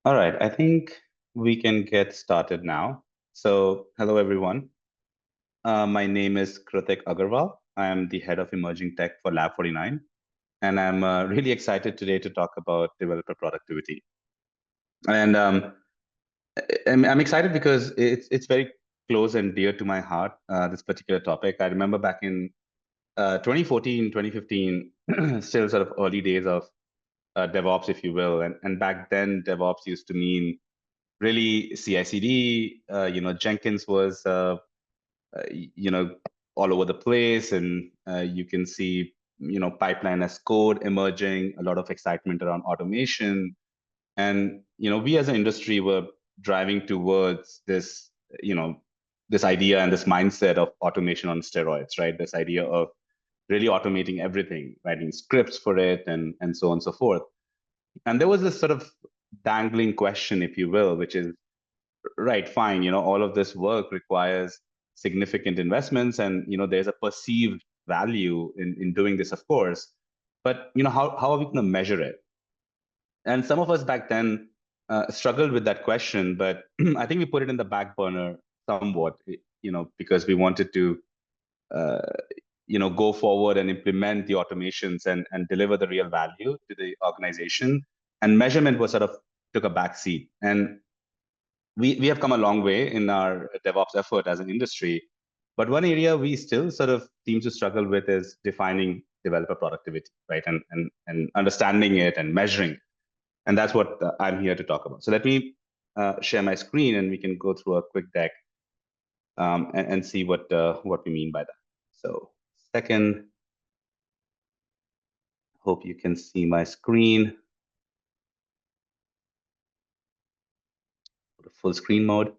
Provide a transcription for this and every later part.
All right, I think we can get started now. So, hello everyone. My name is Kruttik Aggarwal. I am the head of emerging tech for Lab 49, and I'm really excited today to talk about developer productivity. And I'm excited because it's very close and dear to my heart, this particular topic. I remember back in 2014, 2015, still sort of early days of DevOps, if you will. And back then, DevOps used to mean really CI/CD. Jenkins was you know all over the place, and you can see pipeline as code emerging, a lot of excitement around automation, and we as an industry were driving towards this this idea and this mindset of automation on steroids, right? This idea of really automating everything, writing scripts for it, and so on and so forth. And there was this sort of dangling question, if you will, which is, right, fine, all of this work requires significant investments, and there's a perceived value in doing this, of course, but how are we going to measure it? And some of us back then struggled with that question, but I think we put it in the back burner somewhat, because we wanted to uh, go forward and implement the automations and deliver the real value to the organization. And measurement was sort of took a back seat. And we have come a long way in our DevOps effort as an industry. But one area we still sort of seem to struggle with is defining developer productivity, right? And understanding it and measuring it. And that's what I'm here to talk about. So let me share my screen, and we can go through a quick deck and see what we mean by that. So second, hope you can see my screen. Full screen mode.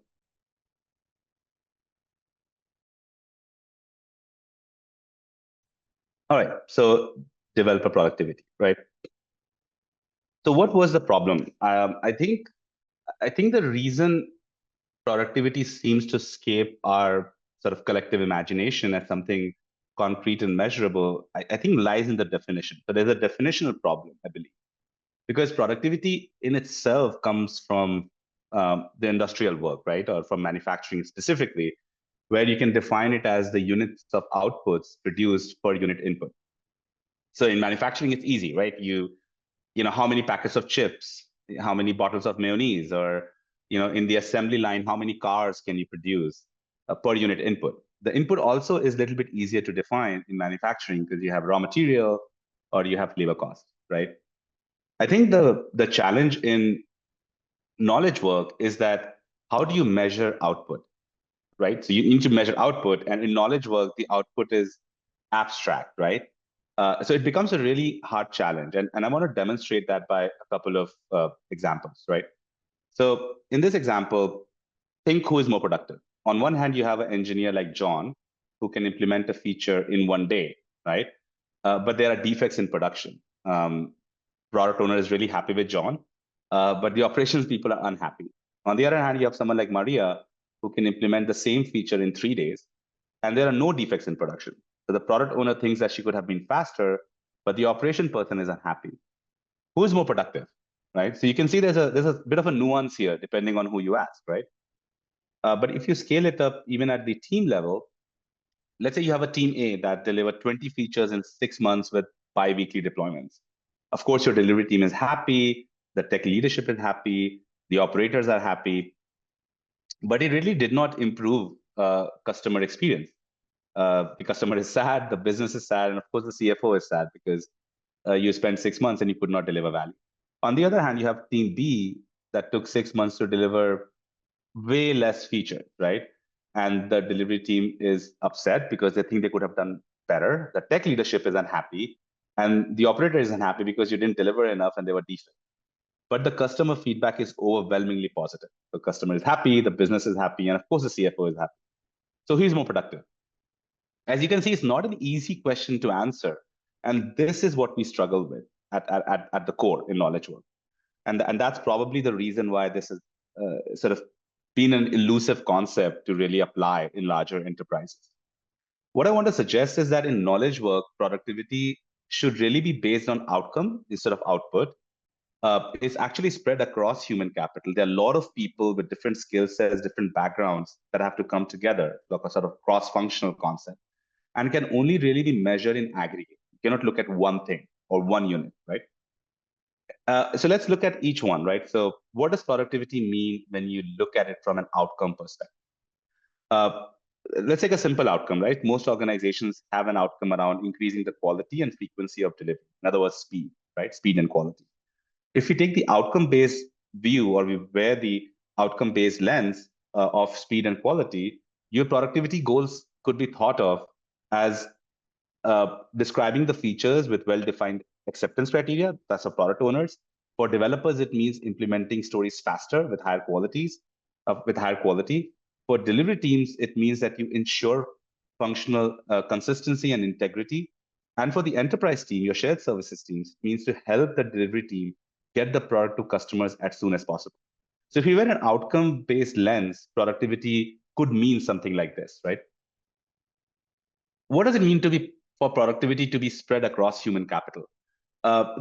All right, so developer productivity, right? So what was the problem? I think the reason productivity seems to escape our sort of collective imagination as something concrete and measurable, I think lies in the definition. So there's a definitional problem, I believe, because productivity in itself comes from the industrial work, right, or from manufacturing specifically, where you can define it as the units of outputs produced per unit input. So in manufacturing, it's easy, right? How many packets of chips, how many bottles of mayonnaise, or in the assembly line, how many cars can you produce per unit input? The input also is a little bit easier to define in manufacturing because you have raw material or you have labor cost, right? I think the challenge in knowledge work is that how do you measure output, right? So you need to measure output, and in knowledge work, the output is abstract, right? So it becomes a really hard challenge, and I want to demonstrate that by a couple of examples, right? So in this example, think who is more productive. On one hand, you have an engineer like John who can implement a feature in one day, right? But there are defects in production. Product owner is really happy with John, but the operations people are unhappy. On the other hand, you have someone like Maria who can implement the same feature in 3 days, and there are no defects in production. So the product owner thinks that she could have been faster, but the operation person is unhappy. Who is more productive, right? So you can see there's a bit of a nuance here depending on who you ask, right? But if you scale it up even at the team level, let's say you have a team A that delivered 20 features in 6 months with bi-weekly deployments. Of course, your delivery team is happy, the tech leadership is happy, the operators are happy, but it really did not improve customer experience. The customer is sad, the business is sad, and of course the CFO is sad because you spent 6 months and you could not deliver value. On the other hand, you have team B that took 6 months to deliver way less features, right? And the delivery team is upset because they think they could have done better. The tech leadership is unhappy, and the operator is unhappy because you didn't deliver enough and they were defects. But the customer feedback is overwhelmingly positive. The customer is happy, the business is happy, and of course the CFO is happy. So who's more productive? As you can see, it's not an easy question to answer. And this is what we struggle with at the core in knowledge work. And that's probably the reason why this has sort of been an elusive concept to really apply in larger enterprises. What I want to suggest is that in knowledge work, productivity should really be based on outcome instead of output. is actually spread across human capital. There are a lot of people with different skill sets, different backgrounds that have to come together, like a sort of cross-functional concept, and can only really be measured in aggregate. You cannot look at one thing or one unit, right? So let's look at each one, right? So what does productivity mean when you look at it from an outcome perspective? Uh, let's take a simple outcome, right? Most organizations have an outcome around increasing the quality and frequency of delivery. In other words, speed, right? Speed and quality. If we take the outcome-based view, or we wear the outcome-based lens of speed and quality, your productivity goals could be thought of as describing the features with well-defined acceptance criteria. That's for product owners. For developers, it means implementing stories faster with higher qualities, with higher quality. For delivery teams, it means that you ensure functional consistency and integrity. And for the enterprise team, your shared services teams, it means to help the delivery team get the product to customers as soon as possible. So if you wear an outcome-based lens, productivity could mean something like this, right? What does it mean to be for productivity to be spread across human capital?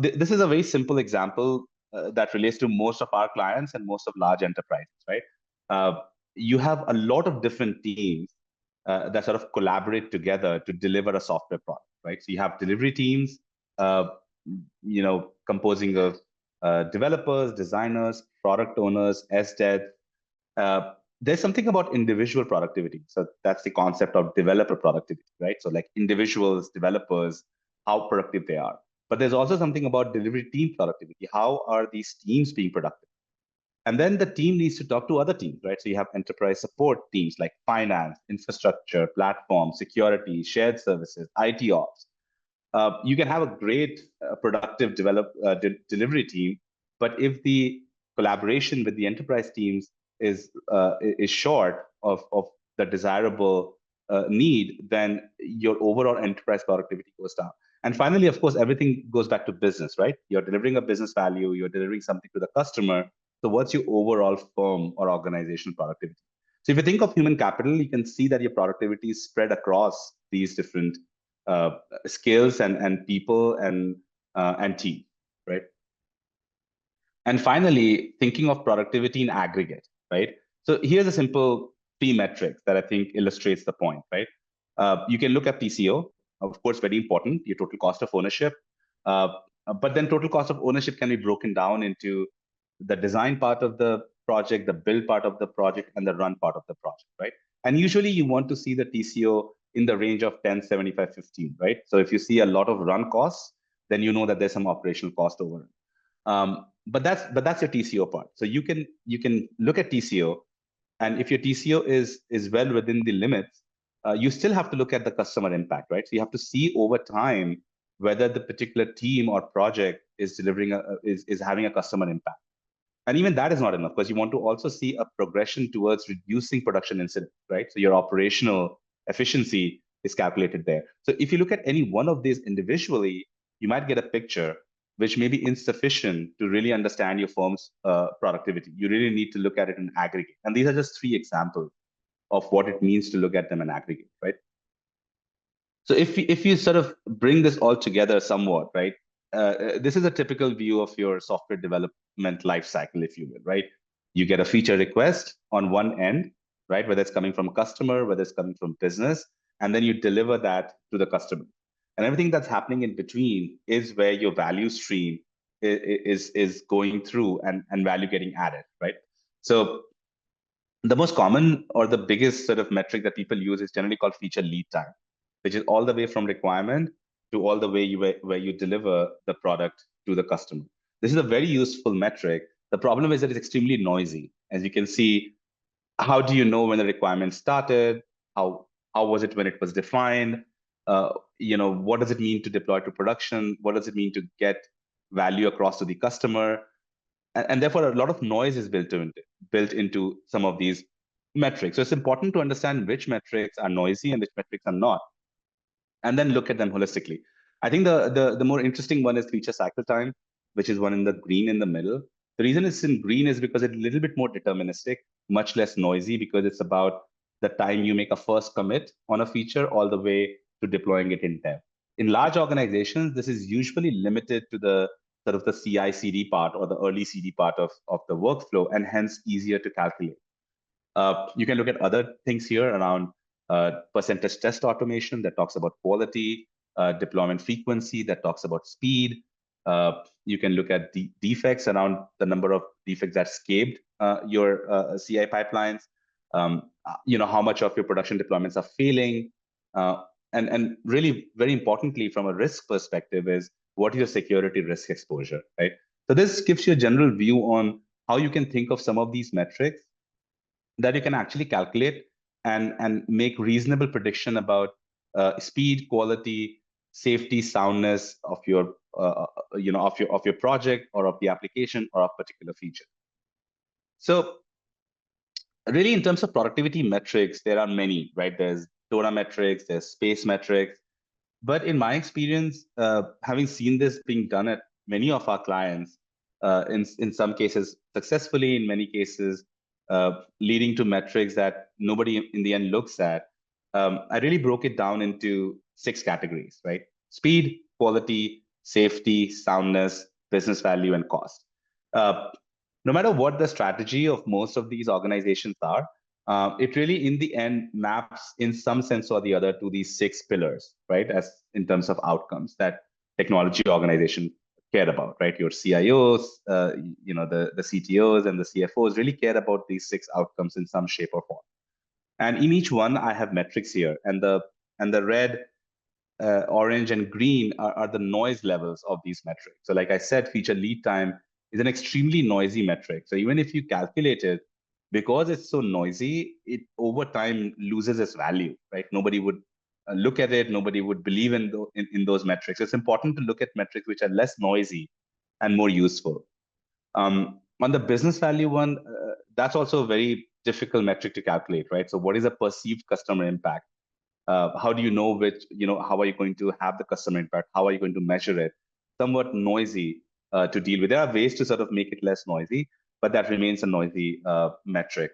This is a very simple example that relates to most of our clients and most of large enterprises, right? You have a lot of different teams that sort of collaborate together to deliver a software product, right? So you have delivery teams, uh, composing of developers, designers, product owners, SDEV, there's something about individual productivity. So that's the concept of developer productivity, right? So like individuals, developers, how productive they are. But there's also something about delivery team productivity. How are these teams being productive? And then the team needs to talk to other teams, right? So you have enterprise support teams like finance, infrastructure, platform, security, shared services, IT ops. You can have a great productive delivery team, but if the collaboration with the enterprise teams is short of the desirable need, then your overall enterprise productivity goes down. And finally, of course, everything goes back to business, right? You're delivering a business value, you're delivering something to the customer. So what's your overall firm or organizational productivity? So if you think of human capital, you can see that your productivity is spread across these different uh, skills and people and team, right? And finally, thinking of productivity in aggregate, right? So here's a simple three metrics that I think illustrates the point, right? You can look at TCO, of course, very important, your total cost of ownership. Uh, but then total cost of ownership can be broken down into the design part of the project, the build part of the project, and the run part of the project, right? And usually you want to see the TCO in the range of 10, 75, 15, right? So if you see a lot of run costs, then you know that there's some operational cost over. But that's your TCO part. So you can look at TCO, and if your TCO is well within the limits, you still have to look at the customer impact, right? So you have to see over time whether the particular team or project is delivering is having a customer impact. And even that is not enough, because you want to also see a progression towards reducing production incidents, right? So your operational efficiency is calculated there. So if you look at any one of these individually, you might get a picture which may be insufficient to really understand your firm's productivity. You really need to look at it in aggregate. And these are just three examples of what it means to look at them in aggregate, right? So if you sort of bring this all together somewhat, right? This is a typical view of your software development life cycle, if you will, right? You get a feature request on one end, right? Whether it's coming from a customer, whether it's coming from business, and then you deliver that to the customer. And everything that's happening in between is where your value stream is going through and value getting added, right? So the most common or the biggest sort of metric that people use is generally called feature lead time, which is all the way from requirement to all the way where you deliver the product to the customer. This is a very useful metric. The problem is that it's extremely noisy. As you can see, how do you know when the requirement started? How was it when it was defined? What does it mean to deploy to production? What does it mean to get value across to the customer? And therefore a lot of noise is built into some of these metrics. So it's important to understand which metrics are noisy and which metrics are not, and then look at them holistically. I think the more interesting one is feature cycle time, which is one in the green in the middle. The reason it's in green is because it's a little bit more deterministic, much less noisy, because it's about the time you make a first commit on a feature all the way to deploying it in dev. In large organizations, this is usually limited to the sort of the CI/CD part or the early CD part of the workflow, and hence easier to calculate. You can look at other things here around percentage test automation that talks about quality, deployment frequency that talks about speed. You can look at the defects around the number of defects that scaped your CI pipelines. How much of your production deployments are failing, and really very importantly from a risk perspective is what is your security risk exposure, right? So this gives you a general view on how you can think of some of these metrics that you can actually calculate and make reasonable prediction about speed, quality, safety, soundness of your of your project or of the application or of particular feature. So really, in terms of productivity metrics, there are many, right? There's DORA metrics, there's space metrics. But in my experience, having seen this being done at many of our clients, in some cases successfully, in many cases leading to metrics that nobody in the end looks at, I really broke it down into 6 categories, right? Speed, quality, safety, soundness, business value, and cost. No matter what the strategy of most of these organizations are, it really, in the end, maps in some sense or the other to these 6 pillars, right? As in terms of outcomes that technology organization care about, right? Your CIOs, the CTOs and the CFOs really care about these 6 outcomes in some shape or form. And in each one, I have metrics here, and the red, orange, and green are the noise levels of these metrics. So, like I said, feature lead time is an extremely noisy metric. So even if you calculate it, because it's so noisy, it over time loses its value, right? Nobody would look at it. Nobody would believe in those metrics. It's important to look at metrics which are less noisy and more useful. On the business value one, that's also a very difficult metric to calculate, right? So what is a perceived customer impact? How do you know how are you going to have the customer impact? How are you going to measure it? Somewhat noisy to deal with. There are ways to sort of make it less noisy, but that remains a noisy metric.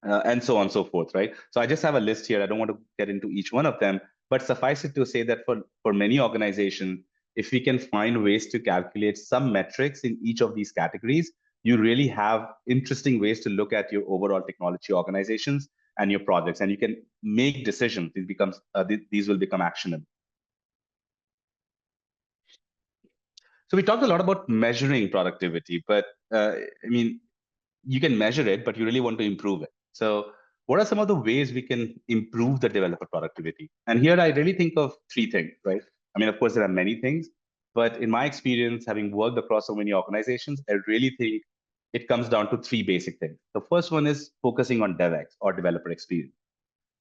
And so on and so forth, right? So I just have a list here. I don't want to get into each one of them, but suffice it to say that for many organizations, if we can find ways to calculate some metrics in each of these categories, you really have interesting ways to look at your overall technology organizations and your projects, and you can make decisions. These will become actionable. So we talked a lot about measuring productivity, but I mean, you can measure it, but you really want to improve it. So what are some of the ways we can improve the developer productivity? And here I really think of 3 things, right? I mean, of course, there are many things, but in my experience, having worked across so many organizations, I really think it comes down to 3 basic things. The first one is focusing on DevX or developer experience.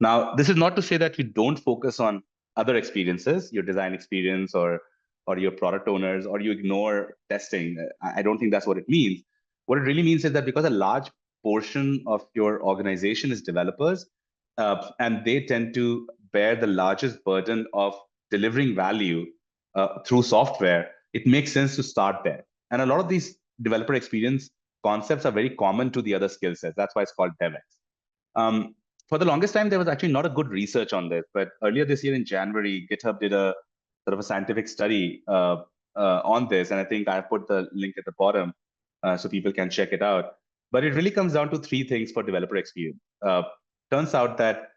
Now, this is not to say that you don't focus on other experiences, your design experience or your product owners, or you ignore testing. I don't think that's what it means. What it really means is that because a large portion of your organization is developers, and they tend to bear the largest burden of delivering value through software, it makes sense to start there. And a lot of these developer experience concepts are very common to the other skill sets. That's why it's called DevX. For the longest time, there was actually not a good research on this, but earlier this year in January, GitHub did a sort of a scientific study on this, and I think I put the link at the bottom so people can check it out. But it really comes down to 3 things for developer experience. Turns out that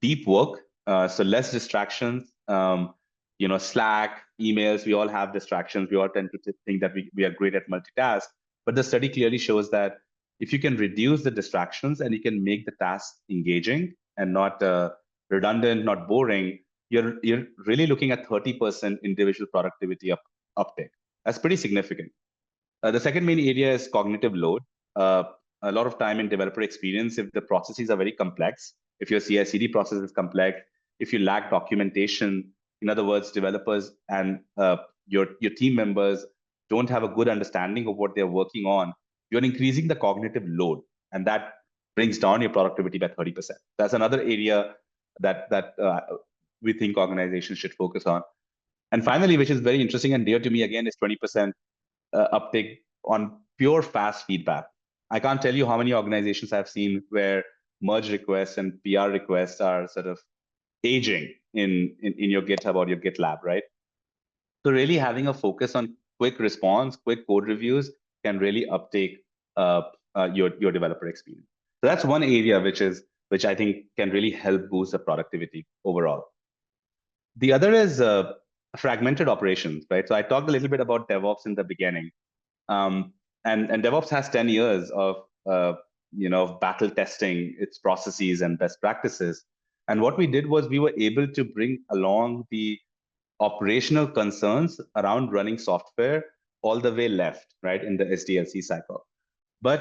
deep work, so less distractions, Slack, emails, we all have distractions. We all tend to think that we are great at multitask, but the study clearly shows that if you can reduce the distractions and you can make the task engaging and not redundant, not boring, you're really looking at 30% individual productivity uptick. That's pretty significant. The second main area is cognitive load. A lot of time in developer experience, if the processes are very complex, if your CI/CD process is complex, if you lack documentation, in other words, developers and your team members don't have a good understanding of what they're working on, you're increasing the cognitive load, and that brings down your productivity by 30%. That's another area that we think organizations should focus on. And finally, which is very interesting and dear to me, again, is 20% uptake on pure fast feedback. I can't tell you how many organizations I've seen where merge requests and PR requests are sort of aging in your GitHub or your GitLab, right? So really having a focus on quick response, quick code reviews can really uptake your developer experience. So that's one area which I think can really help boost the productivity overall. The other is fragmented operations, right? So I talked a little bit about DevOps in the beginning, and DevOps has 10 years of battle testing its processes and best practices. And what we did was we were able to bring along the operational concerns around running software all the way left, right, in the SDLC cycle. But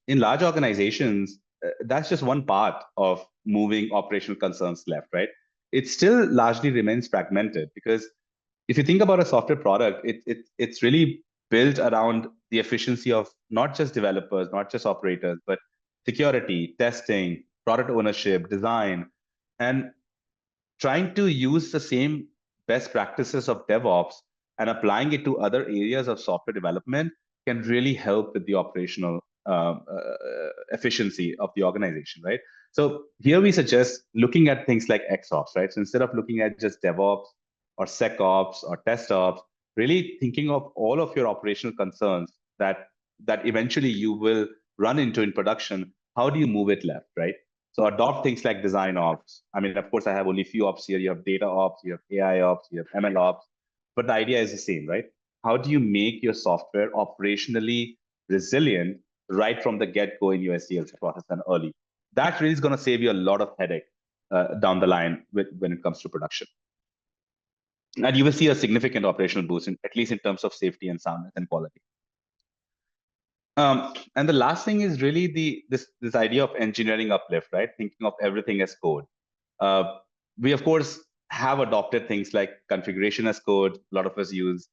in large organizations, that's just one part of moving operational concerns left, right? It still largely remains fragmented because if you think about a software product, it's really built around the efficiency of not just developers, not just operators, but security, testing, product ownership, design, and trying to use the same best practices of DevOps and applying it to other areas of software development can really help with the operational efficiency of the organization, right? So here we suggest looking at things like XOps, right? So instead of looking at just DevOps or SecOps or TestOps, really thinking of all of your operational concerns that eventually you will run into in production. How do you move it left, right? So adopt things like design ops. I mean, of course, I have only few ops here. You have data ops, you have AI ops, you have ML ops, but the idea is the same, right? How do you make your software operationally resilient right from the get-go in your SDLC process and early? That really is going to save you a lot of headache down the line when it comes to production. And you will see a significant operational boost, at least in terms of safety and soundness and quality. And the last thing is really this idea of engineering uplift, right? Thinking of everything as code. We of course have adopted things like configuration as code. A lot of us use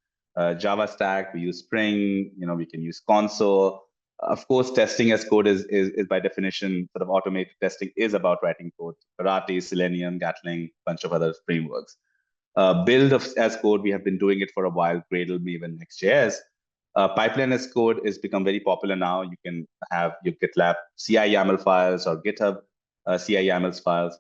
Java Stack. We use Spring. We can use console. Of course, testing as code is by definition sort of automated testing is about writing code. Karate, Selenium, Gatling, bunch of other frameworks. Build as code, we have been doing it for a while. Gradle, even Next.js. Pipeline as code has become very popular now. You can have your GitLab CI YAML files or GitHub CI YAML files.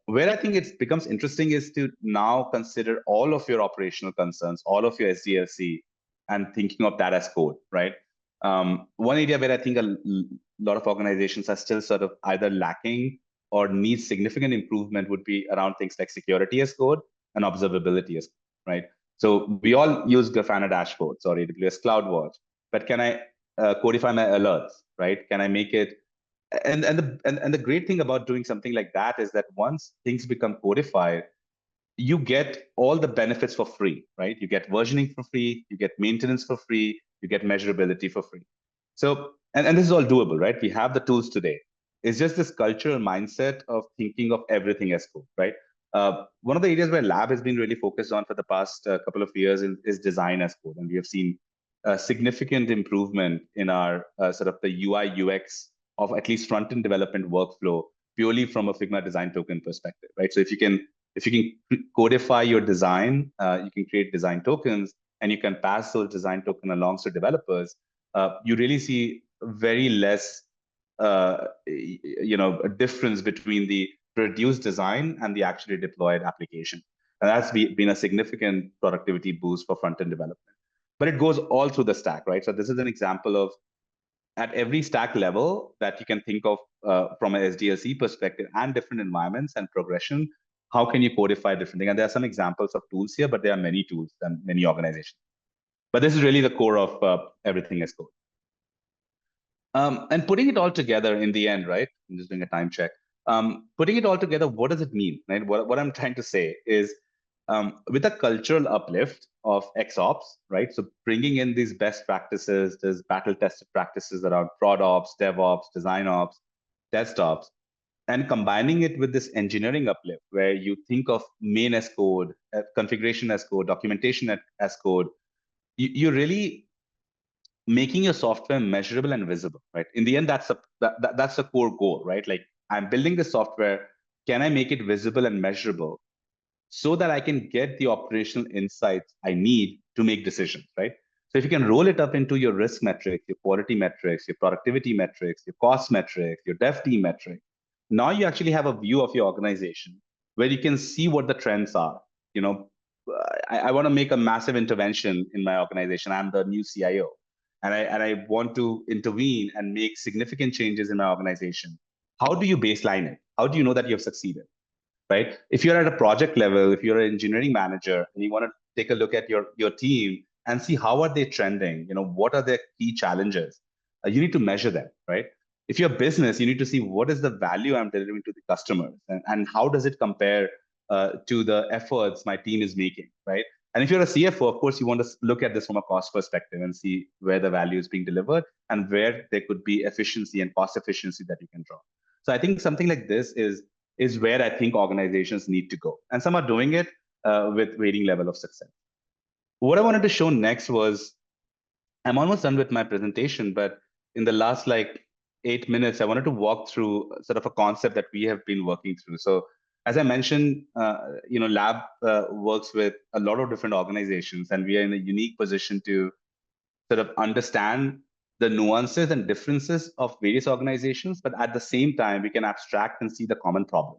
Where I think it becomes interesting is to now consider all of your operational concerns, all of your SDLC, and thinking of that as code, right? One area where I think a lot of organizations are still sort of either lacking or need significant improvement would be around things like security as code and observability as code, right? So we all use Grafana dashboards or AWS CloudWatch, but can I codify my alerts, right? Can I make it? And the great thing about doing something like that is that once things become codified, you get all the benefits for free, right? You get versioning for free, you get maintenance for free, you get measurability for free. So, and this is all doable, right? We have the tools today. It's just this cultural mindset of thinking of everything as code, right? One of the areas where Lab has been really focused on for the past couple of years is design as code. And we have seen a significant improvement in our sort of the UI UX of at least front-end development workflow purely from a Figma design token perspective, right? So if you can codify your design, you can create design tokens, and you can pass those design tokens along to developers. You really see very less, a difference between the produced design and the actually deployed application. And that's been a significant productivity boost for front-end development. But it goes all through the stack, right? So this is an example of at every stack level that you can think of from an SDLC perspective and different environments and progression, how can you codify different things? And there are some examples of tools here, but there are many tools and many organizations. But this is really the core of everything as code. And putting it all together in the end, right? I'm just doing a time check. Putting it all together, what does it mean, right? What I'm trying to say is with a cultural uplift of XOps, right? So bringing in these best practices, there's battle-tested practices around prod ops, DevOps, design ops, test ops, and combining it with this engineering uplift where you think of main as code, configuration as code, documentation as code, you're really making your software measurable and visible, right? In the end, that's the core goal, right? Like I'm building the software, can I make it visible and measurable so that I can get the operational insights I need to make decisions, right? So if you can roll it up into your risk metrics, your quality metrics, your productivity metrics, your cost metrics, your dev team metrics, now you actually have a view of your organization where you can see what the trends are. I want to make a massive intervention in my organization. I'm the new CIO, and I want to intervene and make significant changes in my organization. How do you baseline it? How do you know that you have succeeded? Right? If you're at a project level, if you're an engineering manager, and you want to take a look at your team and see how are they trending, what are their key challenges, you need to measure them, right? If you're a business, you need to see what is the value I'm delivering to the customers, and how does it compare to the efforts my team is making, right? And if you're a CFO, of course, you want to look at this from a cost perspective and see where the value is being delivered and where there could be efficiency and cost efficiency that you can draw. So I think something like this is where I think organizations need to go. And some are doing it with varying level of success. What I wanted to show next was, I'm almost done with my presentation, but in the last like 8 minutes, I wanted to walk through sort of a concept that we have been working through. So as I mentioned, Lab works with a lot of different organizations, and we are in a unique position to sort of understand the nuances and differences of various organizations, but at the same time, we can abstract and see the common problem.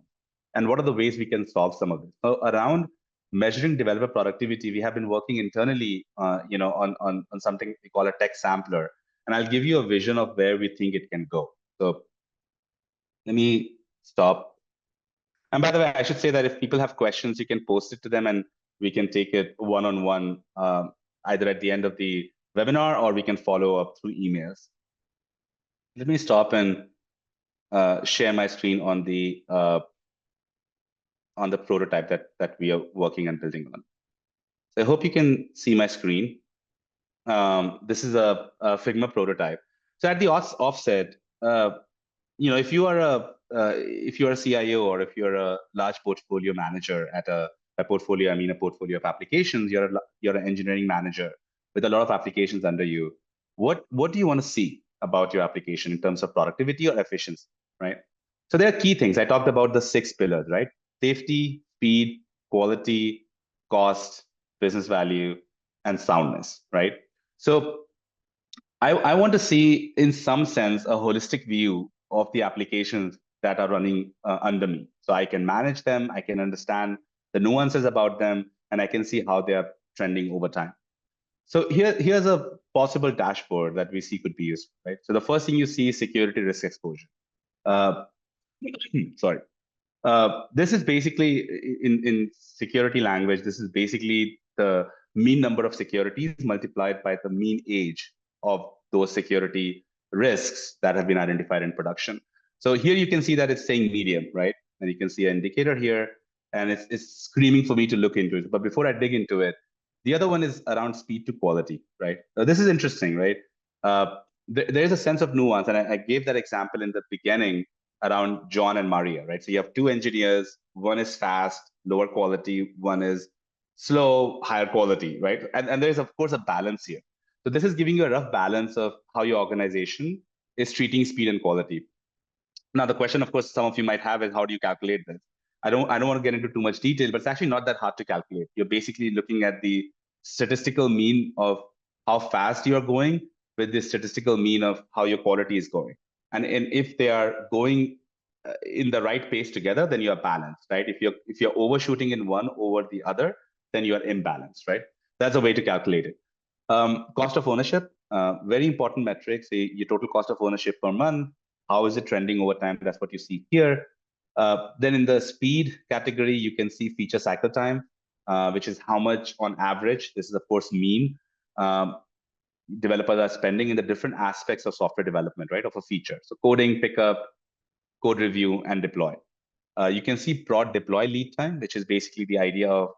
And what are the ways we can solve some of this? So around measuring developer productivity, we have been working internally, on something we call a tech sampler. And I'll give you a vision of where we think it can go. So let me stop. And by the way, I should say that if people have questions, you can post it to them and we can take it one-on-one, either at the end of the webinar, or we can follow up through emails. Let me stop and share my screen on the prototype that we are working and building on. So I hope you can see my screen. This is a Figma prototype. So at the offset, if you are a CIO, or if you're a large portfolio manager at a portfolio, I mean a portfolio of applications, you're an engineering manager with a lot of applications under you. What do you want to see about your application in terms of productivity or efficiency, right? So there are key things. I talked about the 6 pillars, right? Safety, speed, quality, cost, business value, and soundness, right? So I want to see, in some sense, a holistic view of the applications that are running under me. So I can manage them, I can understand the nuances about them, and I can see how they are trending over time. So here's a possible dashboard that we see could be useful, right? So the first thing you see is security risk exposure. Sorry. This is basically, in security language, this is basically the mean number of securities multiplied by the mean age of those security risks that have been identified in production. So here you can see that it's saying medium, right? And you can see an indicator here, and it's screaming for me to look into it. But before I dig into it, the other one is around speed to quality, right? This is interesting, right? There's a sense of nuance, and I gave that example in the beginning around John and Maria, right? So you have 2 engineers, one is fast, lower quality, one is slow, higher quality, right? And there's, of course, a balance here. So this is giving you a rough balance of how your organization is treating speed and quality. Now, the question, of course, some of you might have is, how do you calculate this? I don't want to get into too much detail, but it's actually not that hard to calculate. You're basically looking at the statistical mean of how fast you're going with the statistical mean of how your quality is going. And if they are going in the right pace together, then you're balanced, right? If you're overshooting in one over the other, then you are imbalanced, right? That's a way to calculate it. Cost of ownership, very important metric. Say your total cost of ownership per month. How is it trending over time? That's what you see here. Then in the speed category, you can see feature cycle time, which is how much on average. This is, of course, mean. Developers are spending in the different aspects of software development, right, of a feature. So coding, pickup, code review, and deploy. You can see prod deploy lead time, which is basically the idea of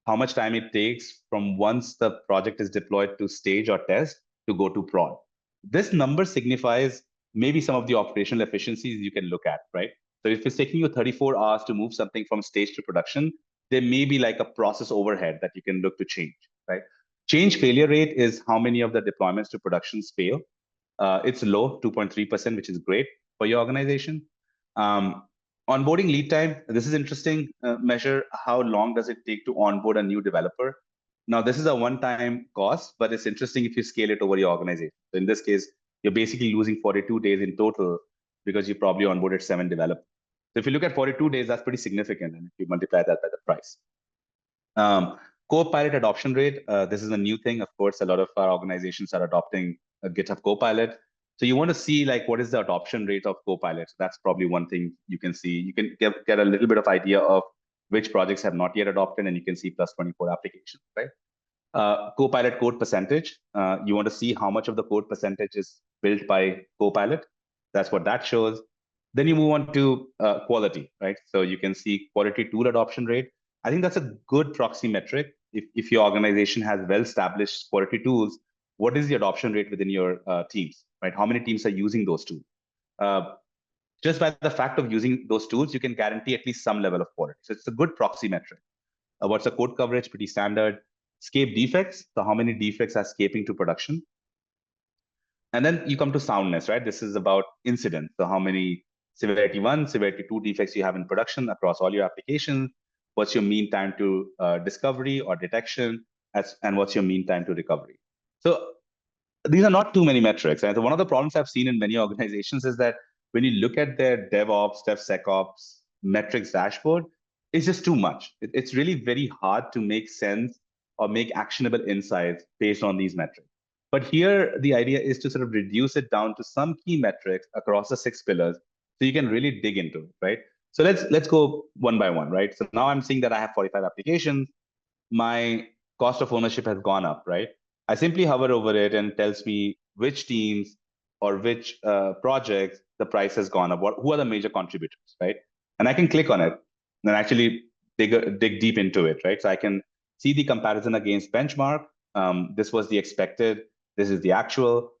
how much time it takes from once the project is deployed to stage or test to go to prod. This number signifies maybe some of the operational efficiencies you can look at, right? So if it's taking you 34 hours to move something from stage to production, there may be like a process overhead that you can look to change, right? Change failure rate is how many of the deployments to productions fail. It's low, 2.3%, which is great for your organization. Onboarding lead time, this is interesting measure. How long does it take to onboard a new developer? Now, this is a one-time cost, but it's interesting if you scale it over your organization. So in this case, you're basically losing 42 days in total because you probably onboarded 7 developers. So if you look at 42 days, that's pretty significant. And if you multiply that by the price. Copilot adoption rate. This is a new thing. Of course, a lot of our organizations are adopting GitHub Copilot. So you want to see like what is the adoption rate of Copilot. So that's probably one thing you can see. You can get a little bit of idea of which projects have not yet adopted, and you can see plus 24 applications, right? Copilot code percentage. You want to see how much of the code percentage is built by Copilot. That's what that shows. Then you move on to quality, right? So you can see quality tool adoption rate. I think that's a good proxy metric. If your organization has well-established quality tools, what is the adoption rate within your teams, right? How many teams are using those tools? Just by the fact of using those tools, you can guarantee at least some level of quality. So it's a good proxy metric. What's the code coverage? Pretty standard. Escape defects. So how many defects are escaping to production? And then you come to soundness, right? This is about incidents. So how many severity 1, severity 2 defects you have in production across all your applications? What's your mean time to discovery or detection? And what's your mean time to recovery? So these are not too many metrics. And one of the problems I've seen in many organizations is that when you look at their DevOps, DevSecOps metrics dashboard, it's just too much. It's really very hard to make sense or make actionable insights based on these metrics. But here, the idea is to sort of reduce it down to some key metrics across the 6 pillars, so you can really dig into it, right? So let's go one by one, right? So now I'm seeing that I have 45 applications. My cost of ownership has gone up, right? I simply hover over it and tells me which teams or which projects the price has gone up. Who are the major contributors, right? And I can click on it and actually dig deep into it, right? So I can see the comparison against benchmark. This was the expected. This is the actual.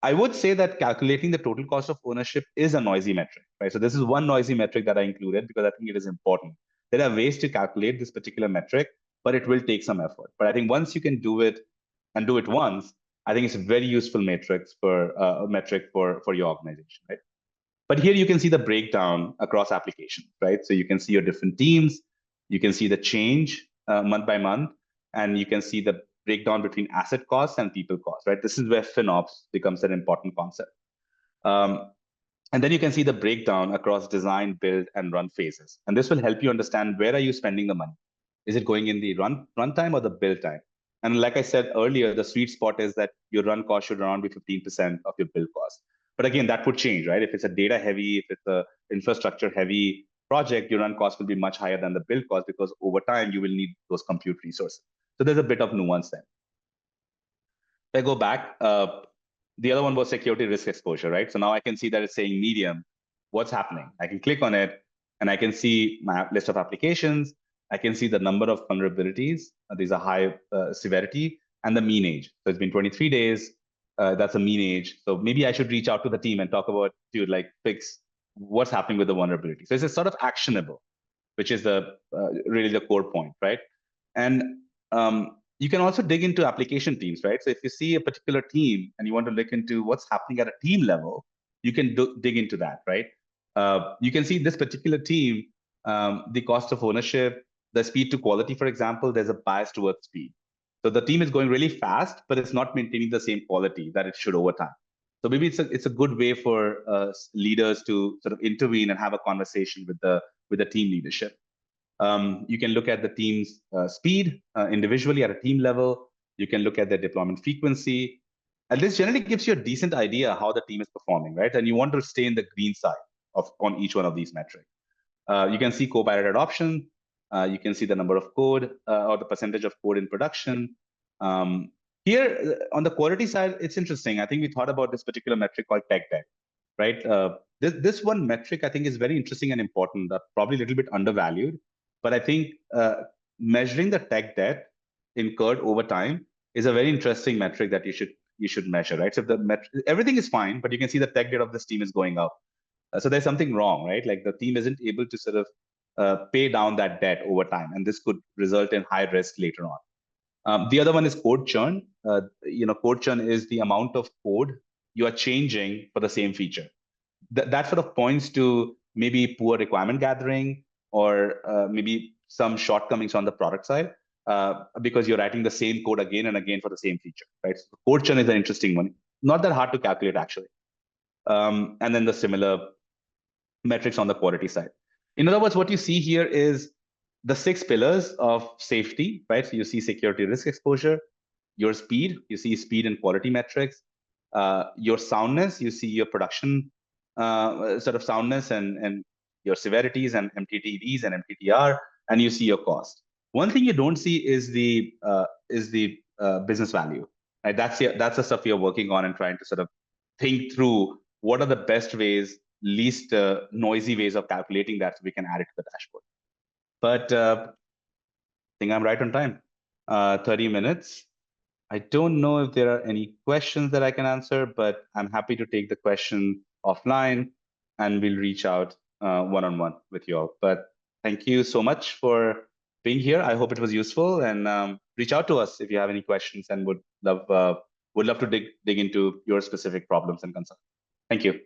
I would say that calculating the total cost of ownership is a noisy metric, right? So this is one noisy metric that I included because I think it is important. There are ways to calculate this particular metric, but it will take some effort. But I think once you can do it and do it once, I think it's a very useful metric for your organization, right? But here you can see the breakdown across applications, right? So you can see your different teams, you can see the change month by month, and you can see the breakdown between asset costs and people costs, right? This is where FinOps becomes an important concept. And then you can see the breakdown across design, build, and run phases. And this will help you understand where are you spending the money. Is it going in the run time or the build time? And like I said earlier, the sweet spot is that your run cost should around be 15% of your build cost. But again, that would change, right? If it's a data heavy, if it's a infrastructure heavy project, your run cost will be much higher than the build cost because over time you will need those compute resources. So there's a bit of nuance there. If I go back, the other one was security risk exposure, right? So now I can see that it's saying medium. What's happening? I can click on it and I can see my list of applications. I can see the number of vulnerabilities. These are high severity and the mean age. So it's been 23 days. That's a mean age. So maybe I should reach out to the team and talk about, dude, like fix what's happening with the vulnerability. So it's a sort of actionable, which is the really the core point, right? And you can also dig into application teams, right? So if you see a particular team and you want to look into what's happening at a team level, you can dig into that, right? You can see this particular team, the cost of ownership, the speed to quality, for example, there's a bias towards speed. So the team is going really fast, but it's not maintaining the same quality that it should over time. So maybe it's a good way for leaders to sort of intervene and have a conversation with the team leadership. You can look at the team's speed individually at a team level. You can look at their deployment frequency. And this generally gives you a decent idea how the team is performing, right? And you want to stay in the green side on each one of these metrics. You can see Copilot adoption. You can see the number of code or the percentage of code in production. Here on the quality side, it's interesting. I think we thought about this particular metric called tech debt, right? This one metric I think is very interesting and important, probably a little bit undervalued. But I think measuring the tech debt incurred over time is a very interesting metric that you should measure, right? So if everything is fine, but you can see the tech debt of this team is going up. So there's something wrong, right? Like the team isn't able to sort of pay down that debt over time, and this could result in high risk later on. The other one is code churn. Code churn is the amount of code you are changing for the same feature. That sort of points to maybe poor requirement gathering or maybe some shortcomings on the product side because you're writing the same code again and again for the same feature, right? So code churn is an interesting one. Not that hard to calculate, actually. And then the similar metrics on the quality side. In other words, what you see here is the 6 pillars of safety, right? So you see security risk exposure, your speed, you see speed and quality metrics, your soundness, you see your production sort of soundness and your severities and MTTVs and MTTR, and you see your cost. One thing you don't see is the business value, right? That's the stuff you're working on and trying to sort of think through what are the best ways, least noisy ways of calculating that, so we can add it to the dashboard. But I think I'm right on time. 30 minutes. I don't know if there are any questions that I can answer, but I'm happy to take the question offline and we'll reach out one-on-one with you all. But thank you so much for being here. I hope it was useful, and reach out to us if you have any questions, and would love to dig into your specific problems and concerns. Thank you.